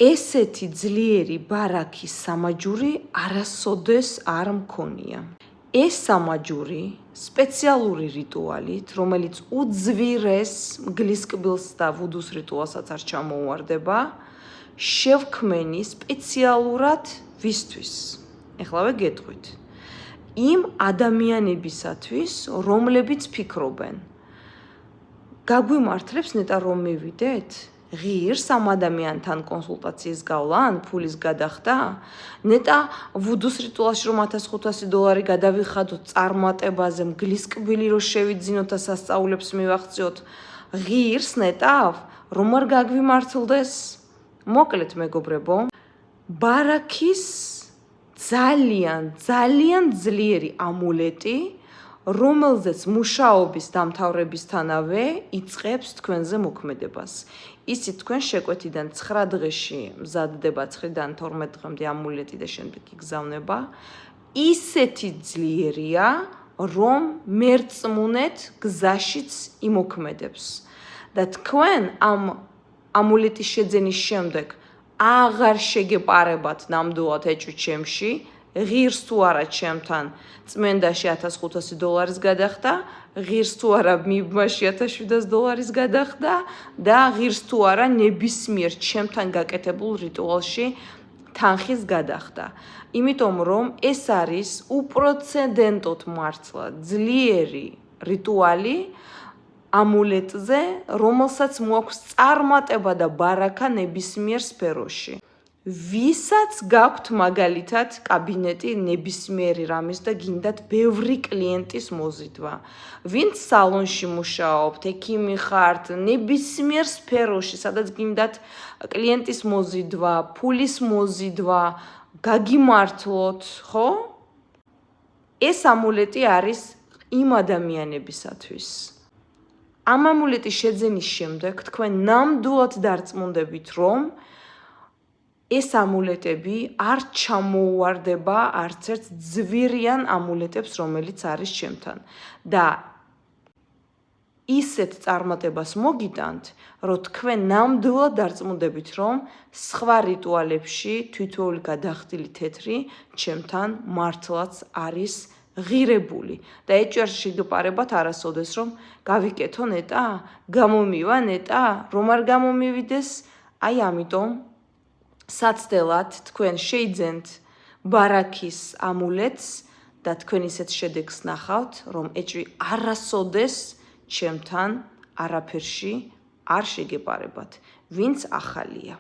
ესეთი ძლიერი ბარაქის სამაჯური არასოდეს არ მქონია. ეს სამაჯური სპეციალური რიტუალით, რომელიც უძვირეს მგლისკბილს და ვუდუს რიტუალსაც არ ჩამოუვარდება, შევქმენი სპეციალურად ვისთვის. ეხლავე გეტყვით. იმ ადამიანებისათვის, რომლებიც ფიქრობენ. გაგვიმართლებს ნეტა რომ მივიდეთ? ღირს ამ ადამიანთან კონსულტაციის გავლან, ფულის გადახდა? ნეტა ვუდუს რიტუალში რომ $1500 გადავიხადოთ წარმატებაზე, მგლისკბილი რო შევიძინოთ და სასწაულებს მივახციოთ, ღირს ნეტავ, რომ არ გაგვიმართლდეს? მოკლედ მეგობრებო, ბარაქის ძალიან ძლიერი ამულეტი, რომელზეც მუშაობის დამთავრებისთანავე იწყებს თქვენზე მოქმედებას. იცით თქვენ შეკვეთიდან 9 დღეში მზადდება 9-დან 12 დღემდე ამულეტი და შემდეგ იგზავნება. ისეთი ძლიერია, რომ მერწმუნეთ გზაშიც იმოქმედებს. და თქვენ ამ ამულეტის შეძენის შემდეგ აღარ შეგეპარებათ ნამდვილად ეჭვ-ჩემში, ღირს თუ არა ჩემთან წმენდაში $1500 გადახდა, ღირს თუ არა მიბმაში $1700 გადახდა და ღირს თუ არა ნებისმიერ ჩემთან გაკეთებულ რიტუალში თანხის გადახდა. იმიტომ რომ ეს არის უპრეცედენტოდ მართლა ძლიერი რიტუალი ამულეტზე, რომელსაც მოაქვს წარმატება და ბარაქა ნებისმიერ სფეროში. ვისაც გაქვთ მაგალითად კაბინეტი ნებისმიერი რამის და გინდათ ბევრი კლიენტის მოზიდვა. ვინც სალონში მუშაობთ, ექიმი ხართ, ნებისმიერ სფეროში, სადაც გინდათ კლიენტის მოზიდვა, ფულის მოზიდვა, გაგიმართლოთ, ხო? ეს ამულეტი არის იმ ადამიანებისათვის. ამ ამულეტის შეძენის შემდეგ თქვენ ნამდვილად დარწმუნდებით, რომ ეს ამულეტები არ ჩამოუვარდება არც ერთ ძვირიან ამულეტებს, რომელიც არის ჩემთან. და ისეთ წარმატებას მოგიტანთ, რომ თქვენ ნამდვილად დარწმუნდებით, რომ სხვა რიტუალებში თითოეული გადახდილი თეთრი ჩემთან მართლაც არის ღირებული და ეჭვი არ შეგეპარებათ არასოდეს რომ გავიკეთო ნეტა, გამომივა ნეტა, რომ არ გამომივიდეს, აი ამიტომ საცდელად თქვენ შეიძენთ ბარაქის ამულეტს და თქვენ ისეთ შედეგს ნახავთ, რომ ეჭვი არასოდეს ჩემთან არაფერში არ შეგეპარებათ, ვინც ახალია.